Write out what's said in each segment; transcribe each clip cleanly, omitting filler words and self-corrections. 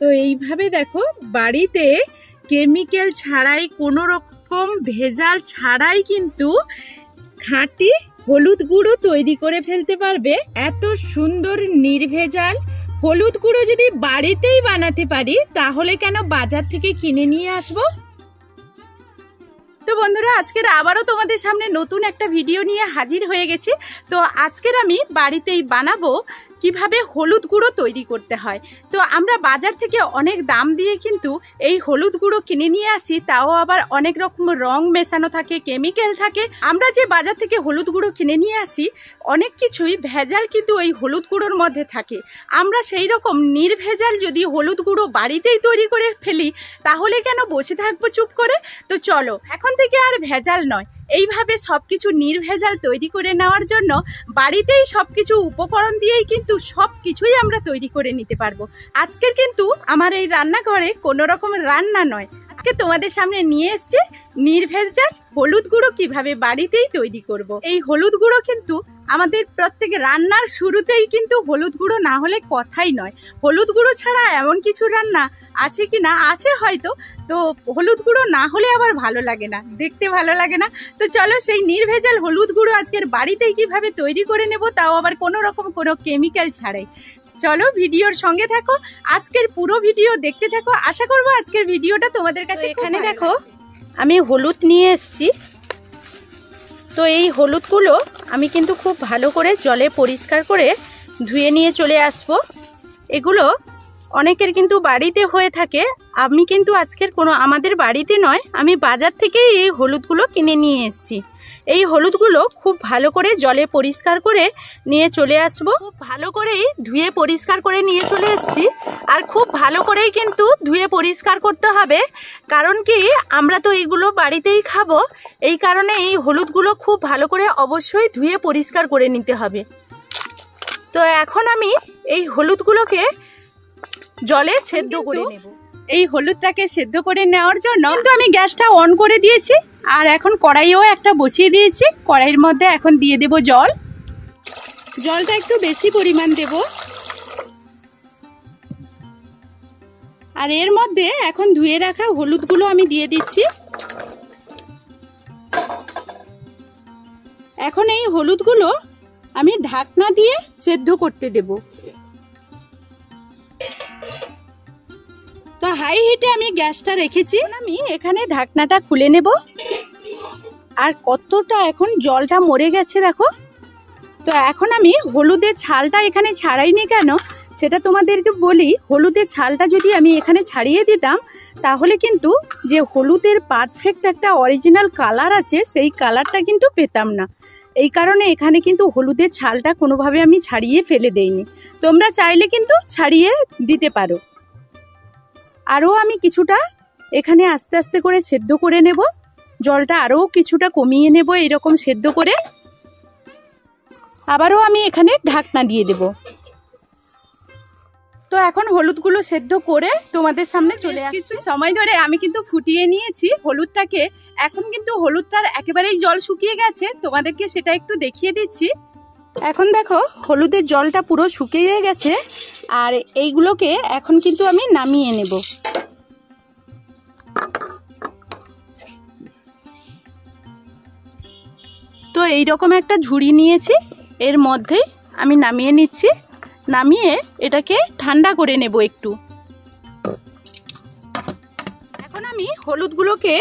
তো এইভাবে দেখো বাড়িতে কেমিক্যাল ছাড়াই, কোনো রকম ভেজাল ছাড়াই কিন্তু খাঁটি হলুদ গুঁড়ো তৈরি করে ফেলতে পারবে। এত সুন্দর নির্ভেজাল হলুদ গুঁড়ো যদি বাড়িতেই বানাতে পারি, তাহলে কেন বাজার থেকে কিনে নিয়ে আসবো? তো বন্ধুরা, আজকের আবারও তোমাদের সামনে নতুন একটা ভিডিও নিয়ে হাজির হয়ে গেছি। তো আজকের আমি বাড়িতেই বানাবো কিভাবে হলুদ গুঁড়ো তৈরি করতে হয়। তো আমরা বাজার থেকে অনেক দাম দিয়ে কিন্তু এই হলুদ গুঁড়ো কিনে নিয়ে আসি, তাও আবার অনেক রকম রং মেশানো থাকে, কেমিক্যাল থাকে। আমরা যে বাজার থেকে হলুদ গুঁড়ো কিনে নিয়ে আসি, অনেক কিছুই ভেজাল কিন্তু এই হলুদ গুঁড়োর মধ্যে থাকে। আমরা সেই রকম নির্ভেজাল যদি হলুদ গুঁড়ো বাড়িতেই তৈরি করে ফেলি, তাহলে কেন বসে থাকবো চুপ করে? তো চলো, এখন থেকে আর ভেজাল নয়, এইভাবে সবকিছু নির্ভেজাল তৈরি করে নেওয়ার জন্য বাড়িতেই সবকিছু উপকরণ দিয়েই কিন্তু সবকিছুই আমরা তৈরি করে নিতে পারবো। আজকের কিন্তু আমার এই রান্নাঘরে কোনো রকম রান্না নয়, আজকে তোমাদের সামনে নিয়ে এসেছি নির্ভেজাল হলুদ গুঁড়ো কিভাবে বাড়িতেই তৈরি করব। এই হলুদ গুঁড়ো কিন্তু আমাদের প্রত্যেক রান্নার শুরুতেই কিন্তু হলুদ গুঁড়ো না হলে কথাই নয়। হলুদ গুঁড়ো ছাড়া এমন কিছু রান্না আছে কি না, আছে হয়তো, তো হলুদ গুঁড়ো না হলে আবার ভালো লাগে না, দেখতে ভালো লাগে না। তো চলো, সেই নির্ভেজাল হলুদ গুঁড়ো আজকের বাড়িতেই কিভাবে তৈরি করে নেব, তাও আবার কোনো রকম কোনো কেমিক্যাল ছাড়াই। চলো, ভিডিওর সঙ্গে থাকো, আজকের পুরো ভিডিও দেখতে থাকো। আশা করবো আজকের ভিডিওটা তোমাদের কাছে। এখানে দেখো আমি হলুদ নিয়ে এসেছি। তো এই হলুদগুলো আমি কিন্তু খুব ভালো করে জলে পরিষ্কার করে ধুয়ে নিয়ে চলে আসবো। এগুলো অনেকের কিন্তু বাড়িতে হয়ে থাকে, আমি কিন্তু আজকের আমাদের বাড়িতে নয়, আমি বাজার থেকেই এই হলুদগুলো কিনে নিয়ে এসেছি। এই হলুদগুলো খুব ভালো করে জলে পরিষ্কার করে নিয়ে চলে আসবো। খুব ভালো করেই ধুয়ে পরিষ্কার করে নিয়ে চলে এসেছি, আর খুব ভালো করেই কিন্তু ধুয়ে পরিষ্কার করতে হবে, কারণ কি আমরা তো এইগুলো বাড়িতেই খাবো। এই কারণে এই হলুদগুলো খুব ভালো করে অবশ্যই ধুয়ে পরিষ্কার করে নিতে হবে। তো এখন আমি এই হলুদগুলোকে জলে সেদ্ধ করে নেব। এই হলুদটাকে সেদ্ধ করে নেওয়ার জন্য কিন্তু আমি গ্যাসটা অন করে দিয়েছি, আর এখন কড়াইও একটা বসিয়ে দিয়েছি। কড়াইয়ের মধ্যে এখন দিয়ে দেব জল। জলটা একটু বেশি পরিমাণ দেব, আর এর মধ্যে এখন ধুয়ে রাখা হলুদগুলো আমি দিয়ে দিচ্ছি। এখন এই হলুদগুলো আমি ঢাকনা দিয়ে সেদ্ধ করতে দেব। তো হাই হিটে আমি গ্যাসটা রেখেছি। আমি এখানে ঢাকনাটা খুলে নেব, আর কতটা এখন জলটা মরে গেছে দেখো। তো এখন আমি হলুদের ছালটা এখানে ছাড়াইনি কেন সেটা তোমাদেরকে বলি। হলুদের ছালটা যদি আমি এখানে ছাড়িয়ে দিতাম, তাহলে কিন্তু যে হলুদের পারফেক্ট একটা অরিজিনাল কালার আছে, সেই কালারটা কিন্তু পেতাম না। এই কারণে এখানে কিন্তু হলুদের ছালটা কোনোভাবে আমি ছাড়িয়ে ফেলে দেইনি। তোমরা চাইলে কিন্তু ছাড়িয়ে দিতে পারো। আরও আমি কিছুটা এখানে আস্তে আস্তে করে সেদ্ধ করে নেব। জলটা আরও কিছুটা কমিয়ে নেব এরকম সেদ্ধ করে। আবারও আমি এখানে ঢাকনা দিয়ে দেব। তো এখন হলুদগুলো সেদ্ধ করে তোমাদের সামনে চলে আসছে। কিছু সময় ধরে আমি কিন্তু ফুটিয়ে নিয়েছি হলুদটাকে। এখন কিন্তু হলুদটার একেবারেই জল শুকিয়ে গেছে, তোমাদেরকে সেটা একটু দেখিয়ে দিচ্ছি। এখন দেখো হলুদের জলটা পুরো শুকিয়ে গেছে, আর এইগুলোকে এখন কিন্তু আমি নামিয়ে নেব। তো এইরকম একটা ঝুড়ি নিয়েছি, এর মধ্যেই আমি নামিয়ে নিচ্ছি। নামিয়ে এটাকে ঠান্ডা করে নেব একটু। এখন আমি হলুদগুলোকে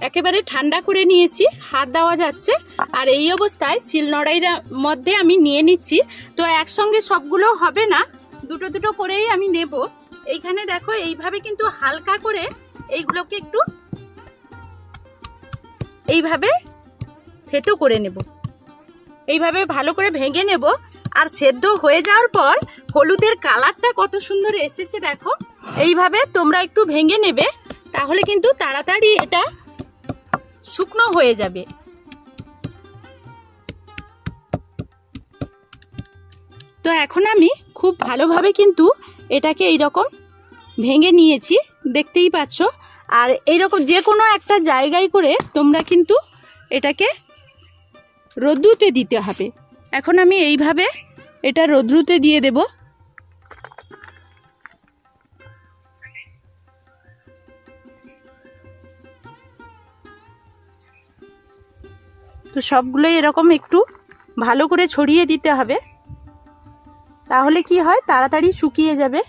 একেবারে ঠান্ডা করে নিয়েছি, হাত দেওয়া যাচ্ছে। আর এই অবস্থায় শিলনোড়ার মধ্যে আমি নিয়ে নিচ্ছি। তো একসঙ্গে সবগুলো হবে না, দুটো দুটো করেই আমি নেব। এইখানে দেখো এইভাবে কিন্তু হালকা করে এইগুলোকে একটু এইভাবে থেতো করে নেব। এইভাবে ভালো করে ভেঙে নেব। আর সেদ্ধ হয়ে যাওয়ার পর হলুদের কালারটা কত সুন্দর এসেছে দেখো। এইভাবে তোমরা একটু ভেঙে নেবে, তাহলে কিন্তু তাড়াতাড়ি এটা শুকনো হয়ে যাবে। তো এখন আমি খুব ভালোভাবে কিন্তু এটাকে এইরকম ভেঙে নিয়েছি, দেখতেই পাচ্ছ। আর এইরকম যে কোনো একটা জায়গায় করে তোমরা কিন্তু এটাকে রোদ্রুতে দিতে হবে। এখন আমি এইভাবে এটা রোদ্রুতে দিয়ে দেব। তো সবগুলোই এরকম একটু ভালো করে ছড়িয়ে দিতে হবে, তাহলে কি হয় তাড়াতাড়ি শুকিয়ে যাবে।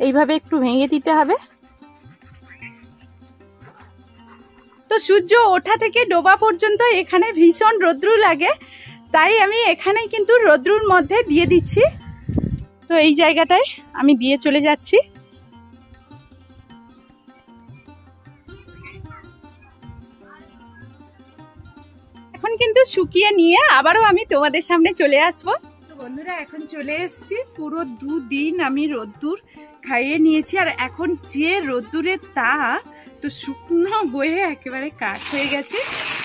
এইভাবে একটু ভেঙে দিতে হবে। তো সূর্য ওঠা থেকে ডোবা পর্যন্ত এখানে ভীষণ রৌদ্র লাগে, তাই আমি এখানেই কিন্তু রৌদ্রুর মধ্যে দিয়ে দিচ্ছি। তো এই জায়গাটায় আমি দিয়ে চলে যাচ্ছি। এখন কিন্তু শুকিয়ে নিয়ে আবারও আমি তোমাদের সামনে চলে আসব। তো বন্ধুরা এখন চলে এসেছি, পুরো 2 দিন আমি রোদ্দুর খাইয়ে নিয়েছি, আর এখন যে রোদ্দুরের তাপ, তো শুকনো হয়ে একেবারে কাঠ হয়ে গেছে।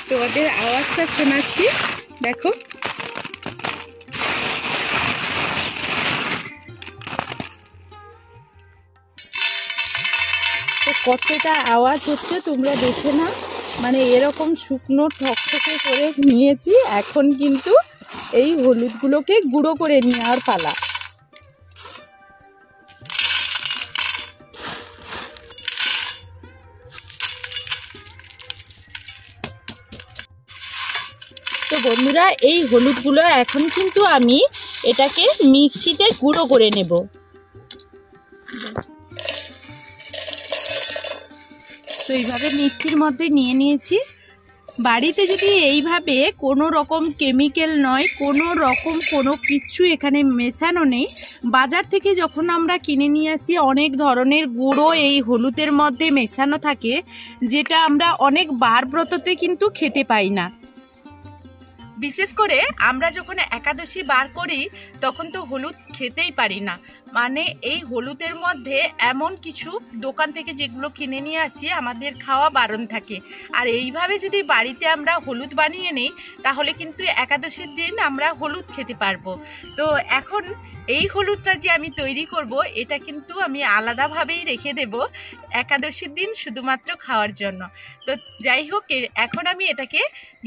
তোমাদের আওয়াজটা শোনাচ্ছি, দেখো। তো কতটা আওয়াজ হচ্ছে তোমরা দেখে না, মানে এরকম শুকনো ঠকঠকে করে নিয়েছি। এখন কিন্তু এই হলুদগুলোকে গুঁড়ো করে নেওয়ার পালা। তো বন্ধুরা এই হলুদগুলো এখন কিন্তু আমি এটাকে মিক্সিতে গুঁড়ো করে নেব। তো এইভাবে মিক্সির মধ্যে নিয়ে নিয়েছি। বাড়িতে যদি এইভাবে কোনো রকম কেমিক্যাল নয়, কোনো রকম কোনো কিছু এখানে মেশানো নেই, বাজার থেকে যখন আমরা কিনে নিয়ে আসি অনেক ধরনের গুঁড়ো এই হলুদের মধ্যে মেশানো থাকে, যেটা আমরা অনেক বার ব্রততে কিন্তু খেতে পাই না। বিশেষ করে আমরা যখন একাদশী বার করি তখন তো হলুদ খেতেই পারি না, মানে এই হলুদের মধ্যে এমন কিছু দোকান থেকে যেগুলো কিনে নিয়ে আসি আমাদের খাওয়া বারণ থাকে। আর এইভাবে যদি বাড়িতে আমরা হলুদ বানিয়ে নিই তাহলে কিন্তু একাদশীর দিন আমরা হলুদ খেতে পারবো। তো এখন এই হলুদটা যে আমি তৈরি করব, এটা কিন্তু আমি আলাদাভাবেই রেখে দেব একাদশীর দিন শুধুমাত্র খাওয়ার জন্য। তো যাই হোক, এখন আমি এটাকে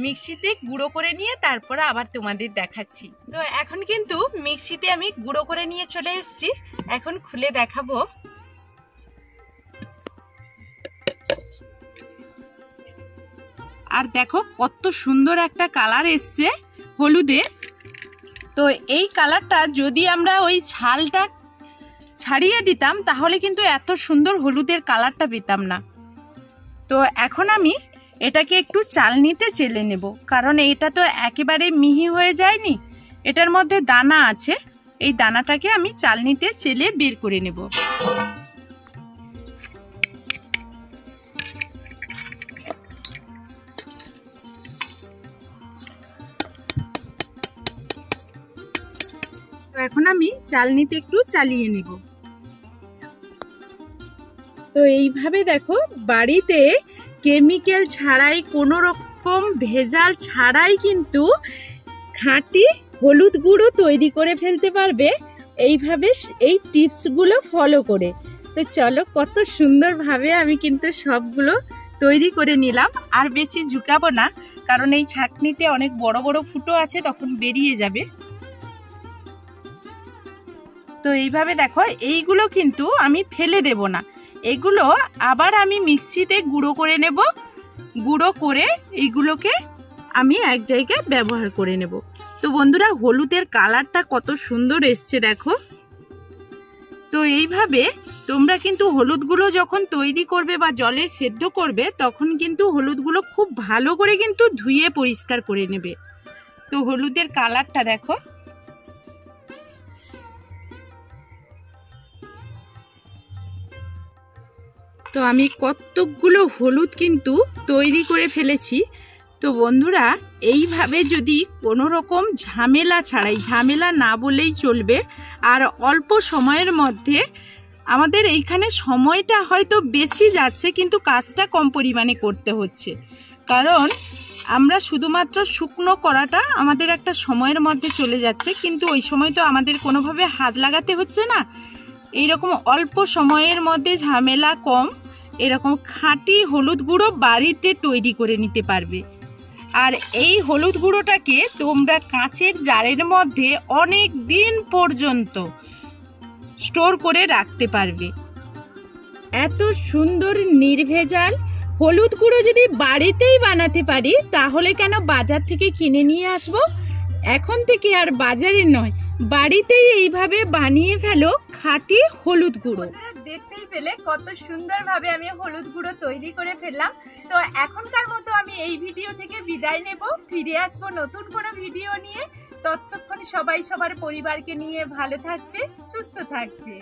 মিক্সিতে গুঁড়ো করে নিয়ে তারপর আবার তোমাদের দেখাচ্ছি। তো এখন কিন্তু মিক্সিতে আমি গুঁড়ো করে নিয়ে চলে এসেছি, এখন খুলে দেখাবো। আর দেখো কত সুন্দর একটা কালার এসছে হলুদের। তো এই কালারটা যদি আমরা ওই ছালটা ছাড়িয়ে দিতাম তাহলে কিন্তু এত সুন্দর হলুদের কালারটা পেতাম না। তো এখন আমি এটাকে একটু চালনিতে চেলে নেব, কারণ এটা তো একেবারে মিহি হয়ে যায়নি, এটার মধ্যে দানা আছে। এই দানাটাকে আমি চালনিতে চেলে বের করে নেব। তো এখন আমি চালনিতে একটু চালিয়ে নেব। তো এইভাবে দেখো বাড়িতে কেমিক্যাল ছাড়াই, কোনো রকম ভেজাল ছাড়াই কিন্তু খাঁটি হলুদ গুঁড়ো তৈরি করে ফেলতে পারবে এইভাবে, এই টিপসগুলো ফলো করে। তো চলো, কত সুন্দরভাবে আমি কিন্তু সবগুলো তৈরি করে নিলাম। আর বেশি ঝুঁকাবো না, কারণ এই ছাঁকনিতে অনেক বড় বড় ফুটো আছে, তখন বেরিয়ে যাবে। তো এইভাবে দেখো, এইগুলো কিন্তু আমি ফেলে দেব না, এগুলো আবার আমি মিক্সিতে গুঁড়ো করে নেব। গুঁড়ো করে এইগুলোকে আমি এক জায়গায় ব্যবহার করে নেব। তো বন্ধুরা, হলুদের কালারটা কত সুন্দর এসছে দেখো। তো এইভাবে তোমরা কিন্তু হলুদগুলো যখন তৈরি করবে বা জলে সেদ্ধ করবে, তখন কিন্তু হলুদগুলো খুব ভালো করে কিন্তু ধুয়ে পরিষ্কার করে নেবে। তো হলুদের কালারটা দেখো। তো আমি কতগুলো হলুদ কিন্তু তৈরি করে ফেলেছি। তো বন্ধুরা, এইভাবে যদি কোনো রকম ঝামেলা ছাড়াই, ঝামেলা না বলেই চলবে, আর অল্প সময়ের মধ্যে, আমাদের এইখানে সময়টা হয়তো বেশি যাচ্ছে কিন্তু কাজটা কম পরিমাণে করতে হচ্ছে, কারণ আমরা শুধুমাত্র শুকনো করাটা আমাদের একটা সময়ের মধ্যে চলে যাচ্ছে, কিন্তু ওই সময় তো আমাদের কোনোভাবে হাত লাগাতে হচ্ছে না। এইরকম অল্প সময়ের মধ্যে ঝামেলা কম, এরকম খাঁটি হলুদ গুঁড়ো বাড়িতে তৈরি করে নিতে পারবে। আর এই হলুদ গুঁড়োটাকে তোমরা কাঁচের জারের মধ্যে অনেক দিন পর্যন্ত স্টোর করে রাখতে পারবে। এত সুন্দর নির্ভেজাল হলুদ গুঁড়ো যদি বাড়িতেই বানাতে পারি তাহলে কেন বাজার থেকে কিনে নিয়ে আসব? এখন থেকে আর বাজারে নয়, বাড়িতেই এইভাবে বানিয়ে ফেলো খাঁটি হলুদ গুঁড়ো। দেখতেই পেলে কত সুন্দরভাবে আমি হলুদ গুঁড়ো তৈরি করে ফেললাম। তো এখনকার মতো আমি এই ভিডিও থেকে বিদায় নেব, ফিরে আসবো নতুন কোনো ভিডিও নিয়ে। ততক্ষণ সবাই সবার পরিবারকে নিয়ে ভালো থাকবে, সুস্থ থাকবে।